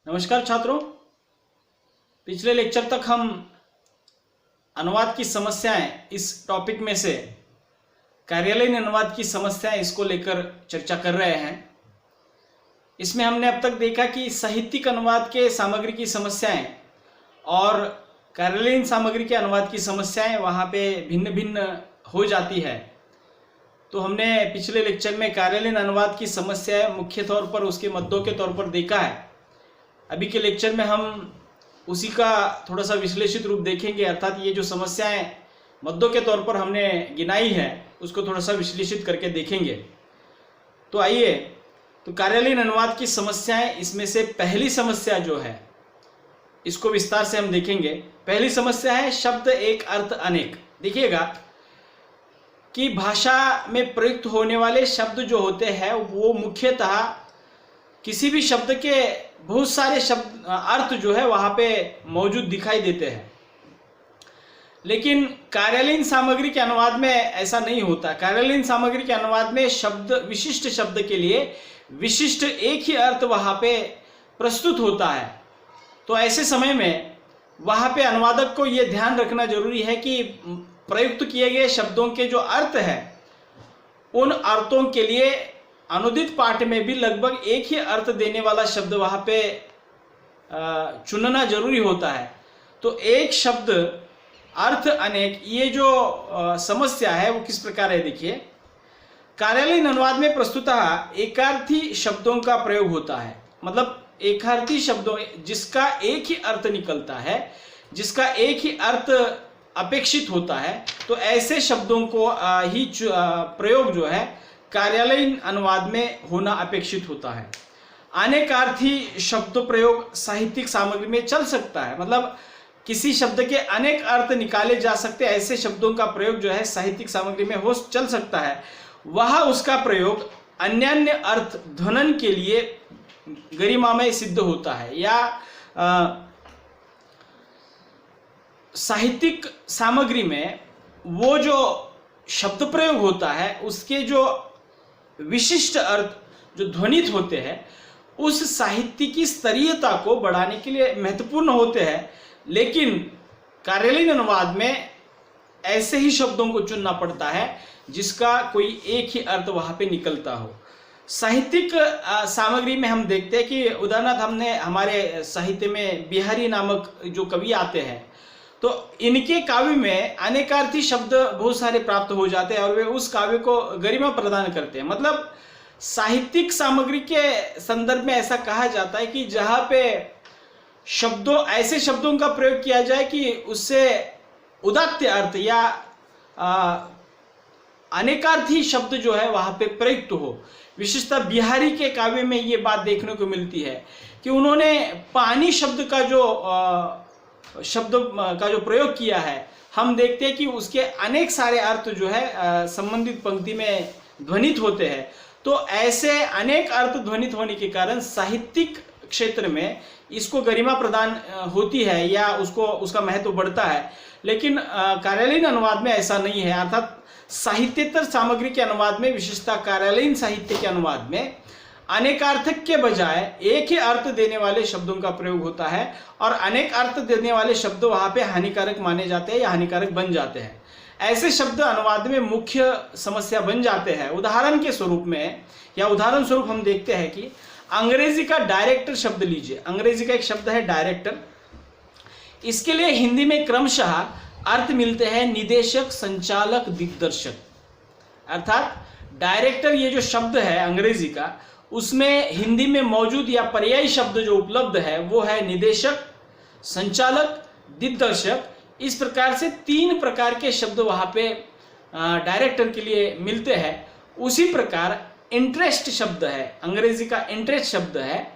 नमस्कार छात्रों, पिछले लेक्चर तक हम अनुवाद की समस्याएं इस टॉपिक में से कार्यालयीन अनुवाद की समस्याएं इसको लेकर चर्चा कर रहे हैं। इसमें हमने अब तक देखा कि साहित्यिक अनुवाद के सामग्री की समस्याएं और कार्यालयीन सामग्री के अनुवाद की समस्याएं वहाँ पे भिन्न भिन्न हो जाती है। तो हमने पिछले लेक्चर में कार्यालयीन अनुवाद की समस्याएं मुख्य तौर पर उसके मुद्दों के तौर पर देखा है। अभी के लेक्चर में हम उसी का थोड़ा सा विश्लेषित रूप देखेंगे, अर्थात ये जो समस्याएं मुद्दों के तौर पर हमने गिनाई है उसको थोड़ा सा विश्लेषित करके देखेंगे। तो आइए, तो कार्यालयीन अनुवाद की समस्याएं, इसमें से पहली समस्या जो है इसको विस्तार से हम देखेंगे। पहली समस्या है शब्द एक अर्थ अनेक। देखिएगा कि भाषा में प्रयुक्त होने वाले शब्द जो होते हैं वो मुख्यतः किसी भी शब्द के बहुत सारे शब्द अर्थ जो है वहाँ पे मौजूद दिखाई देते हैं, लेकिन कार्यालयीन सामग्री के अनुवाद में ऐसा नहीं होता। कार्यालयीन सामग्री के अनुवाद में शब्द, विशिष्ट शब्द के लिए विशिष्ट एक ही अर्थ वहाँ पे प्रस्तुत होता है। तो ऐसे समय में वहाँ पे अनुवादक को ये ध्यान रखना जरूरी है कि प्रयुक्त किए गए शब्दों के जो अर्थ है उन अर्थों के लिए अनुदित पाठ में भी लगभग एक ही अर्थ देने वाला शब्द वहाँ पे चुनना जरूरी होता है। तो एक शब्द अर्थ अनेक, ये जो समस्या है वो किस प्रकार है देखिए। कार्यालयीन अनुवाद में प्रस्तुतः एकार्थी शब्दों का प्रयोग होता है, मतलब एकार्थी शब्दों जिसका एक ही अर्थ निकलता है, जिसका एक ही अर्थ अपेक्षित होता है, तो ऐसे शब्दों को ही प्रयोग जो है कार्यालयीन अनुवाद में होना अपेक्षित होता है। अनेकार्थी शब्द प्रयोग साहित्यिक सामग्री में चल सकता है, मतलब किसी शब्द के अनेक अर्थ निकाले जा सकते हैं, ऐसे शब्दों का प्रयोग जो है साहित्यिक सामग्री में हो चल सकता है। वह उसका प्रयोग अन्यान्य अर्थ ध्वनन के लिए गरिमामय सिद्ध होता है, या साहित्यिक सामग्री में वो जो शब्द प्रयोग होता है उसके जो विशिष्ट अर्थ जो ध्वनित होते हैं उस साहित्य की स्तरीयता को बढ़ाने के लिए महत्वपूर्ण होते हैं, लेकिन कार्यालयीन अनुवाद में ऐसे ही शब्दों को चुनना पड़ता है जिसका कोई एक ही अर्थ वहाँ पे निकलता हो। साहित्यिक सामग्री में हम देखते हैं कि उदाहरणार्थ हमने हमारे साहित्य में बिहारी नामक जो कवि आते हैं, तो इनके काव्य में अनेकार्थी शब्द बहुत सारे प्राप्त हो जाते हैं और वे उस काव्य को गरिमा प्रदान करते हैं। मतलब साहित्यिक सामग्री के संदर्भ में ऐसा कहा जाता है कि जहाँ पे ऐसे शब्दों का प्रयोग किया जाए कि उससे उदात्त अर्थ या अनेकार्थी शब्द जो है वहाँ पे प्रयुक्त हो। विशेषतः बिहारी के काव्य में ये बात देखने को मिलती है कि उन्होंने पानी शब्द का जो प्रयोग किया है, हम देखते हैं कि उसके अनेक सारे अर्थ जो है संबंधित पंक्ति में ध्वनित होते हैं। तो ऐसे अनेक अर्थ ध्वनित होने के कारण साहित्यिक क्षेत्र में इसको गरिमा प्रदान होती है या उसका महत्व बढ़ता है, लेकिन कार्यालयीन अनुवाद में ऐसा नहीं है। अर्थात साहित्येतर सामग्री के अनुवाद में, विशेषतः कार्यालयीन साहित्य के अनुवाद में अनेकार्थक के बजाय एक ही अर्थ देने वाले शब्दों का प्रयोग होता है और अनेक अर्थ देने वाले शब्द वहाँ पे हानिकारक माने जाते हैं या हानिकारक बन जाते हैं। ऐसे शब्द अनुवाद में मुख्य समस्या बन जाते हैं। उदाहरण स्वरूप हम देखते हैं कि अंग्रेजी का डायरेक्टर शब्द लीजिए। अंग्रेजी का एक शब्द है डायरेक्टर, इसके लिए हिंदी में क्रमशः अर्थ मिलते हैं निदेशक, संचालक, दिग्दर्शक। अर्थात डायरेक्टर ये जो शब्द है अंग्रेजी का, उसमें हिंदी में मौजूद या पर्यायी शब्द जो उपलब्ध है वो है निदेशक, संचालक, दिग्दर्शक। इस प्रकार से 3 प्रकार के शब्द वहाँ पे डायरेक्टर के लिए मिलते हैं। उसी प्रकार इंटरेस्ट शब्द है, अंग्रेजी का इंटरेस्ट शब्द है।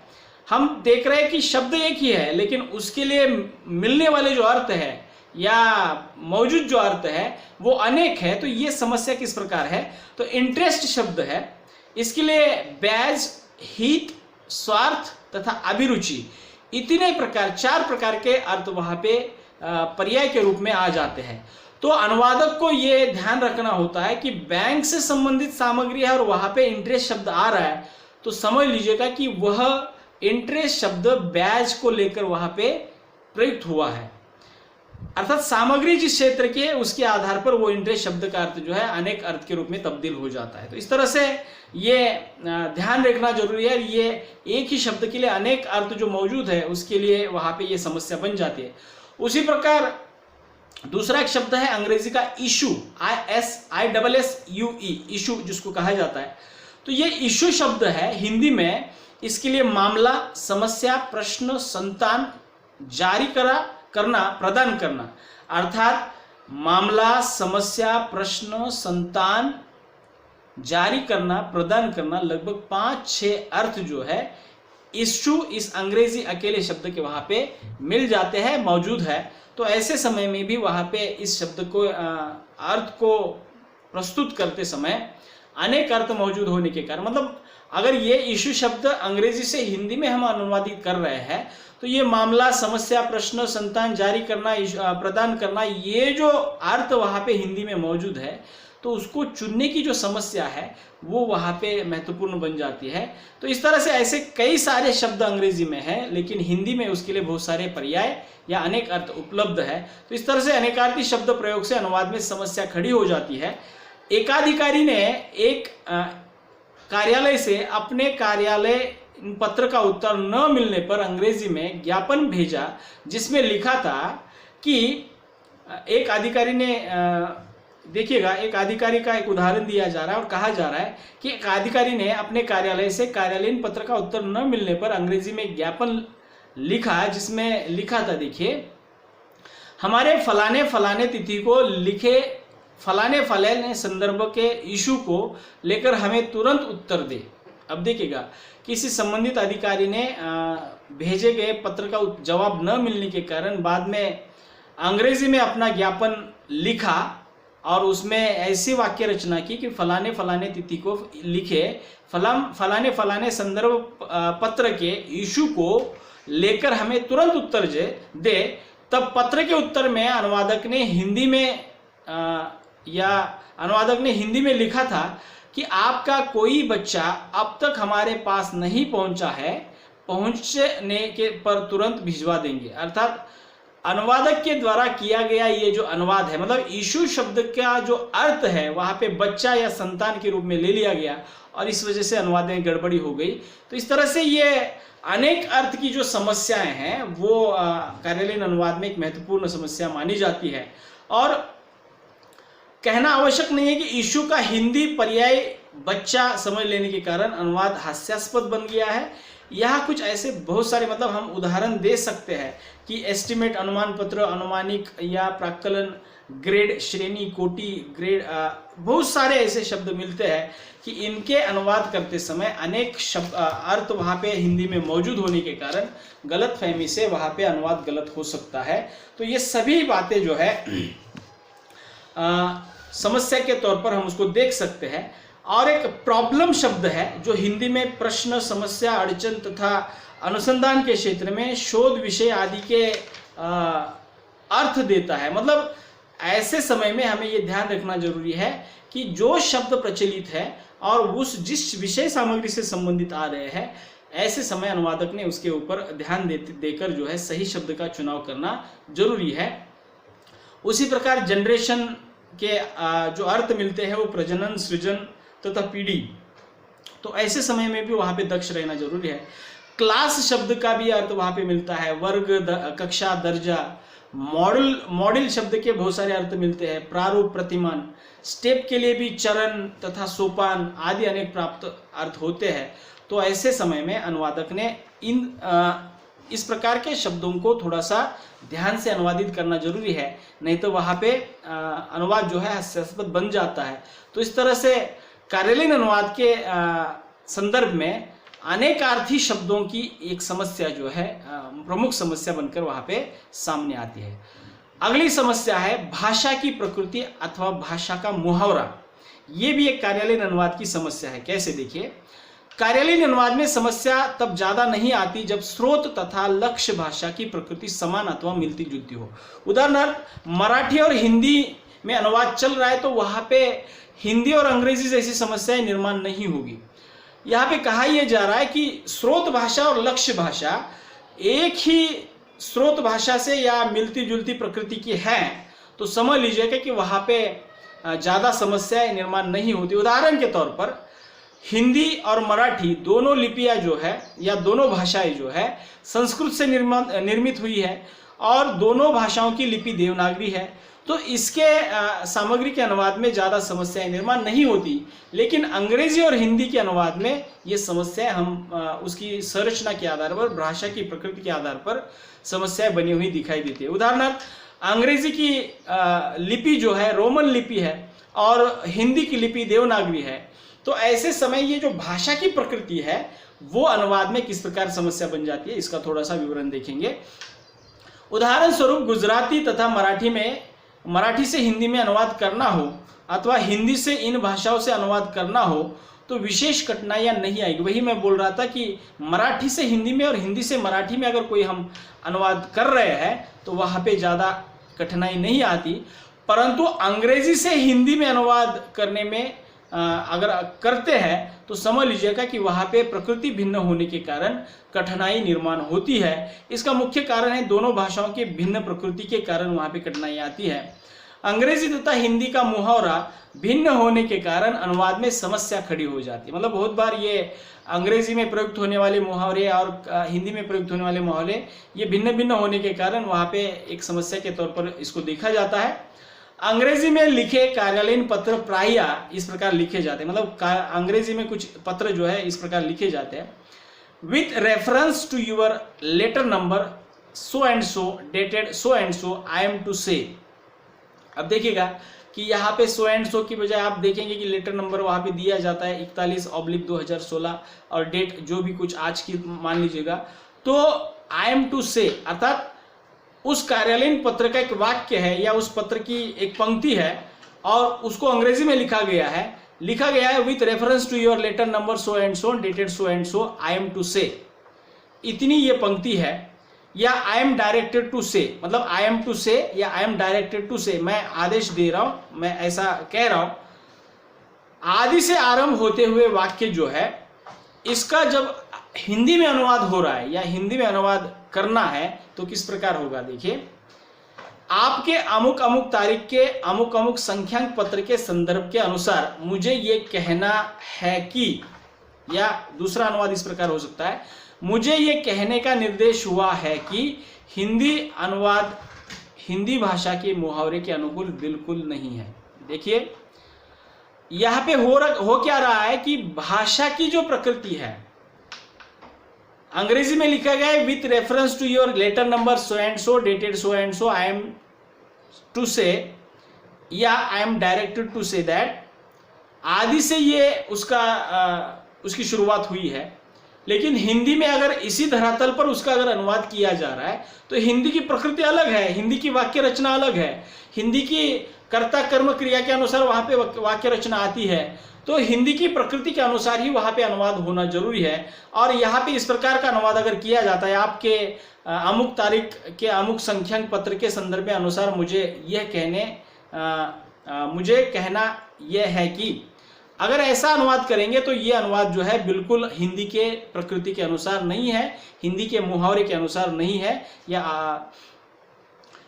हम देख रहे हैं कि शब्द एक ही है, लेकिन उसके लिए मिलने वाले जो अर्थ है या मौजूद जो अर्थ है वो अनेक है। तो ये समस्या किस प्रकार है, तो इंटरेस्ट शब्द है, इसके लिए बैज, हित, स्वार्थ तथा अभिरुचि, इतने प्रकार 4 प्रकार के अर्थ वहाँ पे पर्याय के रूप में आ जाते हैं। तो अनुवादक को ये ध्यान रखना होता है कि बैंक से संबंधित सामग्री है और वहाँ पे इंटरेस्ट शब्द आ रहा है, तो समझ लीजिएगा कि वह इंटरेस्ट शब्द ब्याज को लेकर वहां पे प्रयुक्त हुआ है, अर्थात सामग्री जिस क्षेत्र की है उसके आधार पर वो इंटरेस्ट शब्द का अर्थ जो है अनेक अर्थ के रूप में तब्दील हो जाता है। तो इस तरह से ये ध्यान रखना जरूरी है, ये एक ही शब्द के लिए अनेक अर्थ जो मौजूद है उसके लिए वहां पे ये समस्या बन जाती है। उसी प्रकार दूसरा एक शब्द है अंग्रेजी का इशू, ISSUE, इशू जिसको कहा जाता है। तो ये इशू शब्द है हिंदी में, इसके लिए मामला, समस्या, प्रश्न, संतान, जारी करना, प्रदान करना, अर्थात मामला, समस्या, प्रश्न, संतान, जारी करना, प्रदान करना, लगभग 5-6 अर्थ जो है इशू इस अंग्रेजी अकेले शब्द के वहां पे मिल जाते हैं, मौजूद है। तो ऐसे समय में भी वहां पे इस शब्द को अर्थ को प्रस्तुत करते समय अनेक अर्थ मौजूद होने के कारण, मतलब अगर ये इशू शब्द अंग्रेजी से हिंदी में हम अनुवादित कर रहे हैं तो ये मामला, समस्या, प्रश्न, संतान, जारी करना, प्रदान करना, ये जो अर्थ वहां पे हिंदी में मौजूद है तो उसको चुनने की जो समस्या है वो वहां पे महत्वपूर्ण बन जाती है। तो इस तरह से ऐसे कई सारे शब्द अंग्रेजी में हैं, लेकिन हिंदी में उसके लिए बहुत सारे पर्याय या अनेक अर्थ उपलब्ध है। तो इस तरह से अनेकार्थी शब्द प्रयोग से अनुवाद में समस्या खड़ी हो जाती है। एकाधिकारी ने एक कार्यालय से अपने कार्यालय पत्र का उत्तर न मिलने पर अंग्रेजी में ज्ञापन भेजा, जिसमें लिखा था कि एक अधिकारी ने, देखिएगा एक अधिकारी का एक उदाहरण दिया जा रहा है और कहा जा रहा है कि एक अधिकारी ने अपने कार्यालय से कार्यालयीन पत्र का उत्तर न मिलने पर अंग्रेजी में ज्ञापन लिखा, जिसमें लिखा था, देखिए, हमारे फलाने फलाने तिथि को लिखे फलाने संदर्भ के इशू को लेकर हमें तुरंत उत्तर दे। अब देखिएगा, किसी संबंधित अधिकारी ने भेजे गए पत्र का जवाब न मिलने के कारण बाद में अंग्रेजी में अपना ज्ञापन लिखा और उसमें ऐसी वाक्य रचना की कि फलाने फलाने तिथि को लिखे फलाने फलाने संदर्भ पत्र के इशू को लेकर हमें तुरंत उत्तर दे। तब पत्र के उत्तर में अनुवादक ने हिंदी में लिखा था कि आपका कोई बच्चा अब तक हमारे पास नहीं पहुंचा है, पहुंचने के पर तुरंत भिजवा देंगे। अर्थात अनुवादक के द्वारा किया गया ये जो अनुवाद है, मतलब इशू शब्द का जो अर्थ है वहां पे बच्चा या संतान के रूप में ले लिया गया और इस वजह से अनुवाद में गड़बड़ी हो गई। तो इस तरह से ये अनेक अर्थ की जो समस्याएं हैं वो कार्यालयीन अनुवाद में एक महत्वपूर्ण समस्या मानी जाती है। और कहना आवश्यक नहीं है कि इशू का हिंदी पर्याय बच्चा समझ लेने के कारण अनुवाद हास्यास्पद बन गया है। यहाँ कुछ ऐसे बहुत सारे, मतलब हम उदाहरण दे सकते हैं कि एस्टिमेट, अनुमान पत्र, अनुमानिक या प्राक्कलन, ग्रेड, श्रेणी, कोटि, ग्रेड, बहुत सारे ऐसे शब्द मिलते हैं कि इनके अनुवाद करते समय अनेक शब्द अर्थ वहाँ पे हिंदी में मौजूद होने के कारण गलतफहमी से वहाँ पे अनुवाद गलत हो सकता है। तो ये सभी बातें जो है समस्या के तौर पर हम उसको देख सकते हैं। और एक प्रॉब्लम शब्द है जो हिंदी में प्रश्न, समस्या, अड़चन तथा अनुसंधान के क्षेत्र में शोध विषय आदि के अर्थ देता है। मतलब ऐसे समय में हमें ये ध्यान रखना जरूरी है कि जो शब्द प्रचलित है और उस जिस विषय सामग्री से संबंधित आ रहे हैं, ऐसे समय अनुवादक ने उसके ऊपर ध्यान देकर जो है सही शब्द का चुनाव करना जरूरी है। उसी प्रकार जनरेशन के जो अर्थ मिलते हैं वो प्रजनन, सृजन तथा पीढ़ी, तो ऐसे समय में भी वहाँ पे दक्ष रहना जरूरी है। क्लास शब्द का भी अर्थ वहाँ पे मिलता है, वर्ग, कक्षा, दर्जा। मॉडल शब्द के बहुत सारे अर्थ मिलते हैं, प्रारूप, प्रतिमान। स्टेप के लिए भी चरण तथा सोपान आदि अनेक प्राप्त अर्थ होते हैं। तो ऐसे समय में अनुवादक ने इस प्रकार के शब्दों को थोड़ा सा ध्यान से अनुवादित करना जरूरी है, नहीं तो वहाँ पे अनुवाद जो है हास्यास्पद बन जाता है। तो इस तरह से कार्यालयीन अनुवाद के संदर्भ में अनेकार्थी शब्दों की एक समस्या जो है प्रमुख समस्या बनकर वहाँ पे सामने आती है। अगली समस्या है भाषा की प्रकृति अथवा भाषा का मुहावरा। ये भी एक कार्यालयीन अनुवाद की समस्या है। कैसे, देखिए, कार्यालयीन अनुवाद में समस्या तब ज्यादा नहीं आती जब स्रोत तथा लक्ष्य भाषा की प्रकृति समान अथवा मिलती जुलती हो। उदाहरणार्थ, मराठी और हिंदी में अनुवाद चल रहा है तो वहां पे हिंदी और अंग्रेजी जैसी समस्याएं निर्माण नहीं होगी। यहाँ पे कहा यह जा रहा है कि स्रोत भाषा और लक्ष्य भाषा एक ही स्रोत भाषा से या मिलती जुलती प्रकृति की है, तो समझ लीजिएगा कि वहाँ पे ज़्यादा समस्याएं निर्माण नहीं होती। उदाहरण के तौर पर हिंदी और मराठी दोनों लिपियाँ जो है या दोनों भाषाएं जो है संस्कृत से निर्मित हुई है और दोनों भाषाओं की लिपि देवनागरी है, तो इसके सामग्री के अनुवाद में ज़्यादा समस्याएं निर्माण नहीं होती। लेकिन अंग्रेजी और हिंदी के अनुवाद में ये समस्याएं हम उसकी संरचना के आधार पर, भाषा की प्रकृति के आधार पर समस्याएं बनी हुई दिखाई देती है। उदाहरणार्थ अंग्रेजी की लिपि जो है रोमन लिपि है और हिंदी की लिपि देवनागरी है, तो ऐसे समय ये जो भाषा की प्रकृति है वो अनुवाद में किस प्रकार समस्या बन जाती है, इसका थोड़ा सा विवरण देखेंगे। उदाहरण स्वरूप गुजराती तथा मराठी से हिंदी में अनुवाद करना हो अथवा हिंदी से इन भाषाओं से अनुवाद करना हो तो विशेष कठिनाइयां नहीं आएगी। वही मैं बोल रहा था कि मराठी से हिंदी में और हिंदी से मराठी में अगर कोई हम अनुवाद कर रहे हैं तो वहाँ पे ज़्यादा कठिनाई नहीं आती, परंतु अंग्रेजी से हिंदी में अनुवाद करने में अगर करते हैं तो समझ लीजिएगा कि वहाँ पे प्रकृति भिन्न होने के कारण कठिनाई निर्माण होती है। इसका मुख्य कारण है दोनों भाषाओं के भिन्न प्रकृति के कारण वहाँ पे कठिनाई आती है। अंग्रेजी तथा हिंदी का मुहावरा भिन्न होने के कारण अनुवाद में समस्या खड़ी हो जाती है। मतलब बहुत बार ये अंग्रेजी में प्रयुक्त होने वाले मुहावरे और हिंदी में प्रयुक्त होने वाले मुहावरे ये भिन्न भिन्न होने के कारण वहाँ पे एक समस्या के तौर पर इसको देखा जाता है। अंग्रेजी में लिखे कार्यालयीन पत्र प्रायः इस प्रकार लिखे जाते हैं, मतलब अंग्रेजी में कुछ पत्र जो है इस प्रकार लिखे जाते हैं, with reference to your letter number so and so dated so and so I am to say. अब देखिएगा कि यहाँ पे सो एंड सो की बजाय आप देखेंगे कि लेटर नंबर वहाँ पे दिया जाता है 41/2016 और डेट जो भी कुछ आज की मान लीजिएगा, तो आई एम टू से अर्थात उस कार्यालयीन पत्र का एक वाक्य है या उस पत्र की एक पंक्ति है और उसको अंग्रेजी में लिखा गया है with reference to your letter number so and so dated so and so I am to say, इतनी ये पंक्ति है। या आई एम डायरेक्टेड टू से, मतलब आई एम टू से या आई एम डायरेक्टेड टू से, मैं आदेश दे रहा हूं, मैं ऐसा कह रहा हूं। आदि से आरंभ होते हुए वाक्य जो है इसका जब हिंदी में अनुवाद हो रहा है या हिंदी में अनुवाद करना है तो किस प्रकार होगा, देखिए, आपके अमुक अमुक तारीख के अमुक अमुक संख्यांक पत्र के संदर्भ के अनुसार मुझे ये कहना है कि, या दूसरा अनुवाद इस प्रकार हो सकता है, मुझे ये कहने का निर्देश हुआ है कि हिंदी अनुवाद हिंदी भाषा के मुहावरे के अनुकूल बिल्कुल नहीं है। देखिए यहाँ पे हो क्या रहा है कि भाषा की जो प्रकृति है अंग्रेजी में लिखा गया है with reference to your letter number so and so dated so and so I am to say या I am directed to say that, आदि से ये उसकी शुरुआत हुई है। लेकिन हिंदी में अगर इसी धरातल पर उसका अगर अनुवाद किया जा रहा है तो हिंदी की प्रकृति अलग है, हिंदी की वाक्य रचना अलग है, हिंदी की कर्ता कर्म क्रिया के अनुसार वहाँ पे वाक्य रचना आती है, तो हिंदी की प्रकृति के अनुसार ही वहाँ पे अनुवाद होना जरूरी है। और यहाँ पे इस प्रकार का अनुवाद अगर किया जाता है आपके अमुक तारीख के अमुक संख्यांक पत्र के संदर्भ के अनुसार मुझे कहना यह है कि, अगर ऐसा अनुवाद करेंगे तो ये अनुवाद जो है बिल्कुल हिंदी के प्रकृति के अनुसार नहीं है, हिंदी के मुहावरे के अनुसार नहीं है। या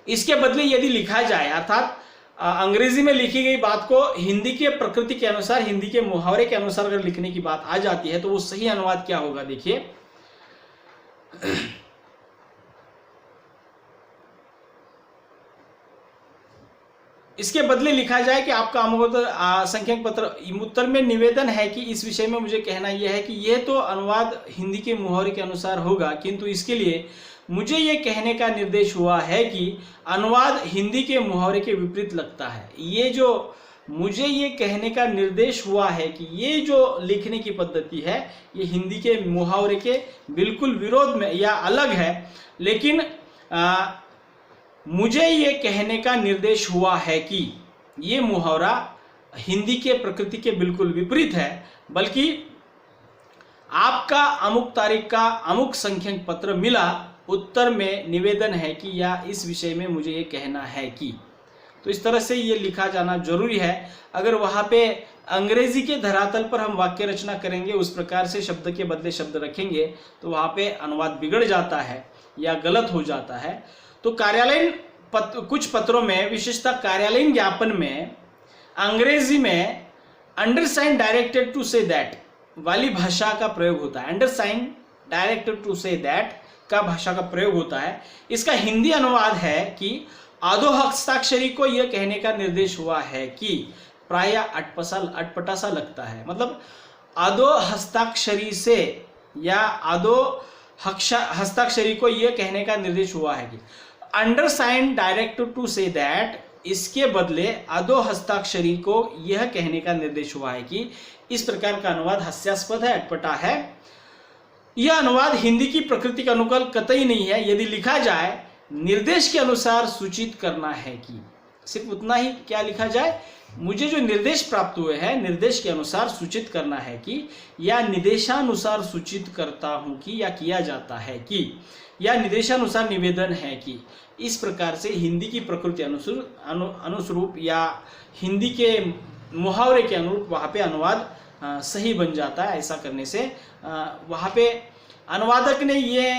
इसके बदले यदि लिखा जाए अर्थात अंग्रेजी में लिखी गई बात को हिंदी के प्रकृति के अनुसार हिंदी के मुहावरे के अनुसार अगर लिखने की बात आ जाती है तो वो सही अनुवाद क्या होगा, देखिए, इसके बदले लिखा जाए कि आपका संख्यांक पत्र उत्तर में निवेदन है कि इस विषय में मुझे कहना यह है कि यह तो अनुवाद हिंदी के मुहावरे के अनुसार होगा, किंतु इसके लिए मुझे ये कहने का निर्देश हुआ है कि अनुवाद हिंदी के मुहावरे के विपरीत लगता है। ये जो मुझे ये कहने का निर्देश हुआ है कि ये जो लिखने की पद्धति है ये हिंदी के मुहावरे के बिल्कुल विरोध में या अलग है, लेकिन मुझे ये कहने का निर्देश हुआ है कि ये मुहावरा हिंदी के प्रकृति के बिल्कुल विपरीत है, बल्कि आपका अमुक तारीख का अमुक संख्यांक पत्र मिला, उत्तर में निवेदन है कि या इस विषय में मुझे ये कहना है कि, तो इस तरह से ये लिखा जाना जरूरी है। अगर वहाँ पे अंग्रेजी के धरातल पर हम वाक्य रचना करेंगे, उस प्रकार से शब्द के बदले शब्द रखेंगे, तो वहाँ पे अनुवाद बिगड़ जाता है या गलत हो जाता है। तो कार्यालयीन कुछ पत्रों में, विशेषतः कार्यालयीन ज्ञापन में अंग्रेजी में undersign directed to say that वाली भाषा का प्रयोग होता है। Undersign directed to say that का भाषा का प्रयोग होता है। इसका हिंदी अनुवाद है कि आधो हस्ताक्षरी को यह कहने का निर्देश हुआ है कि प्राय अटपटा सा लगता है। मतलब आधो हस्ताक्षरी से या आधो हस्ताक्षरी को यह कहने का निर्देश हुआ है कि undersign directed to say that, इसके बदले अधो हस्ताक्षरी को यह कहने का निर्देश हुआ है कि। इस प्रकार का अनुवाद हास्यास्पद है, अटपटा है। यह अनुवाद हिंदी की प्रकृति के अनुकूल कतई नहीं है। यदि लिखा जाए निर्देश के अनुसार सूचित करना है कि, सिर्फ उतना ही क्या लिखा जाए, मुझे जो निर्देश प्राप्त हुए हैं निर्देश के अनुसार सूचित करना है कि, या निर्देशानुसार सूचित करता हूं कि, या किया जाता है कि, या निर्देशानुसार निवेदन है कि। इस प्रकार से हिंदी की प्रकृति अनुरूप या हिंदी के मुहावरे के अनुरूप वहाँ पे अनुवाद सही बन जाता है। ऐसा करने से वहाँ पे अनुवादक ने ये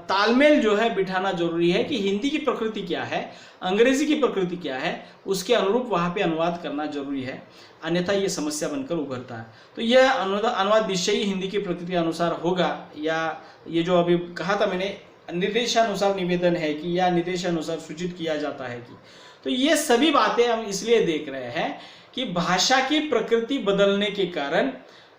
तालमेल जो है बिठाना जरूरी है कि हिंदी की प्रकृति क्या है, अंग्रेजी की प्रकृति क्या है, उसके अनुरूप वहाँ पे अनुवाद करना जरूरी है, अन्यथा ये समस्या बनकर उभरता है। तो यह अनुवाद निश्चय ही हिंदी की प्रकृति के अनुसार होगा, या ये जो अभी कहा था मैंने निर्देशानुसार निवेदन है कि, या निर्देशानुसार सूचित किया जाता है कि। तो ये सभी बातें हम इसलिए देख रहे हैं कि भाषा की प्रकृति बदलने के कारण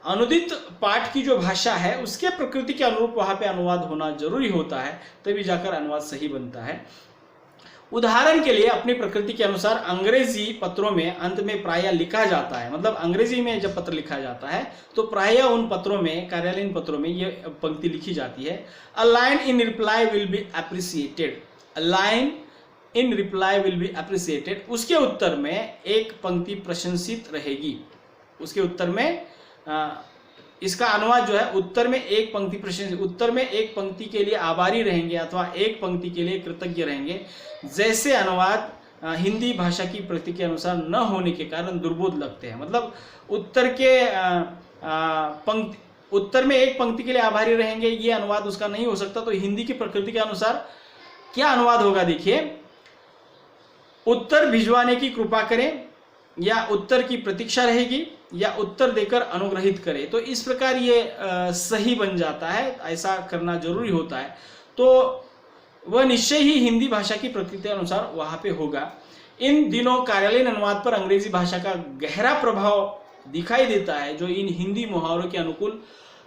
अनुदित पाठ की जो भाषा है उसके प्रकृति के अनुरूप वहाँ पे अनुवाद होना जरूरी होता है, तभी जाकर अनुवाद सही बनता है। उदाहरण के लिए अपनी प्रकृति के अनुसार अंग्रेजी पत्रों में अंत में प्रायः लिखा जाता है, मतलब अंग्रेजी में जब पत्र लिखा जाता है तो प्रायः उन पत्रों में, कार्यालयीन पत्रों में ये पंक्ति लिखी जाती है, a line in reply will be appreciated. A line in reply will be appreciated, उसके उत्तर में एक पंक्ति प्रशंसित रहेगी। उसके उत्तर में इसका अनुवाद जो है, उत्तर में एक पंक्ति प्रशंसित, उत्तर में एक पंक्ति के लिए आभारी रहेंगे अथवा एक पंक्ति के लिए कृतज्ञ रहेंगे। जैसे अनुवाद हिंदी भाषा की प्रकृति के अनुसार न होने के कारण दुर्बोध लगते हैं। मतलब उत्तर में एक पंक्ति के लिए आभारी रहेंगे, ये अनुवाद उसका नहीं हो सकता। तो हिंदी की प्रकृति के अनुसार क्या अनुवाद होगा, देखिए, उत्तर भिजवाने की कृपा करें, या उत्तर की प्रतीक्षा रहेगी, या उत्तर देकर अनुग्रहित करे। तो इस प्रकार ये सही बन जाता है, ऐसा करना जरूरी होता है। तो वह निश्चय ही हिंदी भाषा की प्रकृति के अनुसार वहाँ पे होगा। इन दिनों कार्यालयीन अनुवाद पर अंग्रेजी भाषा का गहरा प्रभाव दिखाई देता है, जो इन हिंदी मुहावरों के अनुकूल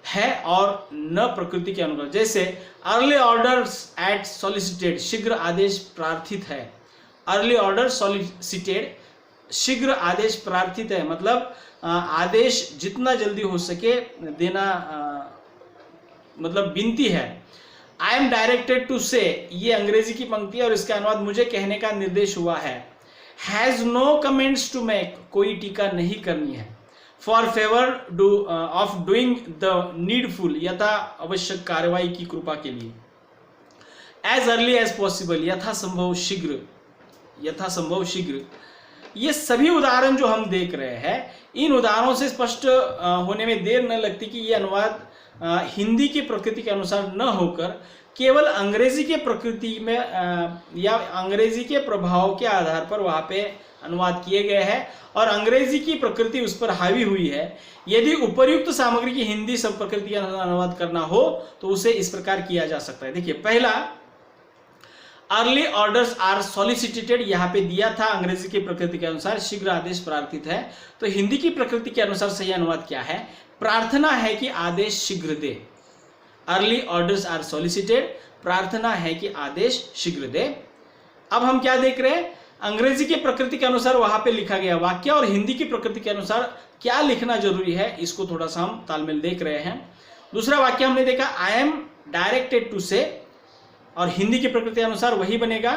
है और न प्रकृति के अनुकूल। जैसे अर्ली ऑर्डर्स एट सॉलिसिटेड, शीघ्र आदेश प्रार्थित है। अर्ली ऑर्डर सॉलिसिटेड, शीघ्र आदेश प्रार्थित है, मतलब आदेश जितना जल्दी हो सके देना, मतलब विनती है। आई एम डायरेक्टेड टू से, ये अंग्रेजी की पंक्ति है और इसका अनुवाद मुझे कहने का निर्देश हुआ है। Has no comments to make, कोई टीका नहीं करनी है। For favour of doing the needful, यथा आवश्यक कार्रवाई की कृपा के लिए। एज अर्ली एज पॉसिबल, यथासंभव शीघ्र, यथासंभव शीघ्र। ये सभी उदाहरण जो हम देख रहे हैं, इन उदाहरणों से स्पष्ट होने में देर न लगती कि ये अनुवाद हिंदी की प्रकृति के अनुसार न होकर केवल अंग्रेजी के प्रकृति में या अंग्रेजी के प्रभाव के आधार पर वहाँ पे अनुवाद किए गए हैं और अंग्रेजी की प्रकृति उस पर हावी हुई है। यदि उपर्युक्त सामग्री की हिंदी सब प्रकृति के अनुवाद करना हो तो उसे इस प्रकार किया जा सकता है। देखिए, पहला, अर्ली ऑर्डर्स आर सॉलिसिटेटेड, यहाँ पे दिया था अंग्रेजी की प्रकृति के अनुसार शीघ्र आदेश प्रार्थित है। तो हिंदी की प्रकृति के अनुसार सही अनुवाद क्या है? प्रार्थना है कि आदेश शीघ्र दे। अर्ली ऑर्डर्स आर सॉलिसिटेड, प्रार्थना है कि आदेश शीघ्र दे। अब हम क्या देख रहे हैं? अंग्रेजी की प्रकृति के अनुसार वहां पे लिखा गया वाक्य और हिंदी की प्रकृति के अनुसार क्या लिखना जरूरी है, इसको थोड़ा सा हम तालमेल देख रहे हैं। दूसरा वाक्य हमने देखा, आई एम डायरेक्टेड टू से, और हिंदी की प्रकृति के अनुसार वही बनेगा,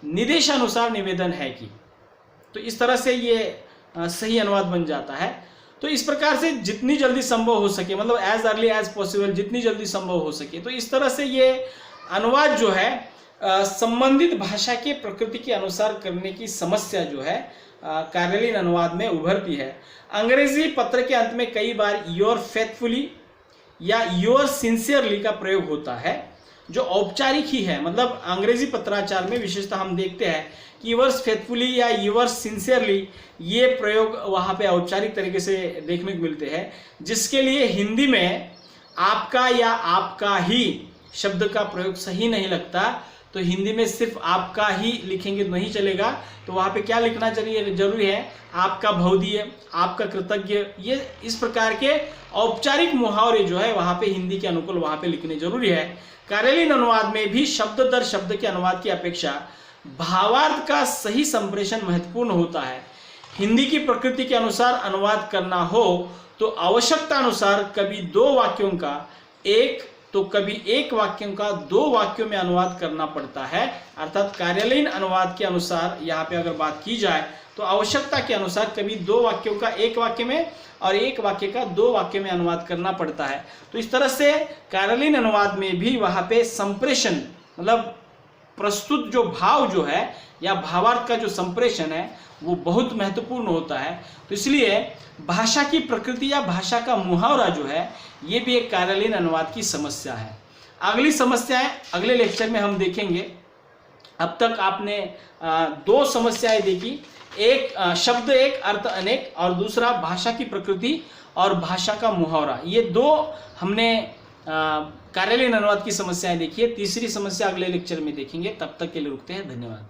निर्देशानुसार निवेदन है कि। तो इस तरह से ये सही अनुवाद बन जाता है। तो इस प्रकार से जितनी जल्दी संभव हो सके, मतलब एज अर्ली एज पॉसिबल, जितनी जल्दी संभव हो सके, तो इस तरह से ये अनुवाद जो है संबंधित भाषा के प्रकृति के अनुसार करने की समस्या जो है कार्यालयीन अनुवाद में उभरती है। अंग्रेजी पत्र के अंत में कई बार योर फेथफुली या योर सिंसियरली का प्रयोग होता है, जो औपचारिक ही है। मतलब अंग्रेजी पत्राचार में विशेषतः हम देखते हैं कि योर्स फेथफुली या योर्स सिंसियरली ये प्रयोग वहाँ पे औपचारिक तरीके से देखने को मिलते हैं, जिसके लिए हिंदी में आपका या आपका ही शब्द का प्रयोग सही नहीं लगता। तो हिंदी में सिर्फ आपका ही लिखेंगे तो नहीं चलेगा, तो वहाँ पे क्या लिखना चाहिए, जरूरी है आपका भौदीय, आपका कृतज्ञ, ये इस प्रकार के औपचारिक मुहावरे जो है वहाँ पे हिंदी के अनुकूल वहाँ पे लिखने जरूरी है। कार्यालयीन अनुवाद में भी शब्द दर शब्द के अनुवाद की अपेक्षा भावार्थ का सही संप्रेषण महत्वपूर्ण होता है। हिंदी की प्रकृति के अनुसार अनुवाद करना हो तो आवश्यकता अनुसार कभी दो वाक्यों का एक तो कभी एक वाक्यों का दो वाक्यों में अनुवाद करना पड़ता है। अर्थात कार्यालयीन अनुवाद के अनुसार यहाँ पे अगर बात की जाए तो आवश्यकता के अनुसार कभी दो वाक्यों का एक वाक्य में और एक वाक्य का दो वाक्य में अनुवाद करना पड़ता है। तो इस तरह से कार्यालयीन अनुवाद में भी वहाँ पे संप्रेषण मतलब प्रस्तुत जो भाव जो है या भावार्थ का जो संप्रेषण है वो बहुत महत्वपूर्ण होता है। तो इसलिए भाषा की प्रकृति या भाषा का मुहावरा जो है ये भी एक कार्यालयीन अनुवाद की समस्या है। अगली समस्याएं अगले लेक्चर में हम देखेंगे। अब तक आपने दो समस्याएं देखी, एक शब्द एक अर्थ अनेक और दूसरा भाषा की प्रकृति और भाषा का मुहावरा। ये दो हमने कार्यालयीन अनुवाद की समस्याएं देखी है। तीसरी समस्या अगले लेक्चर में देखेंगे। तब तक के लिए रुकते हैं। धन्यवाद।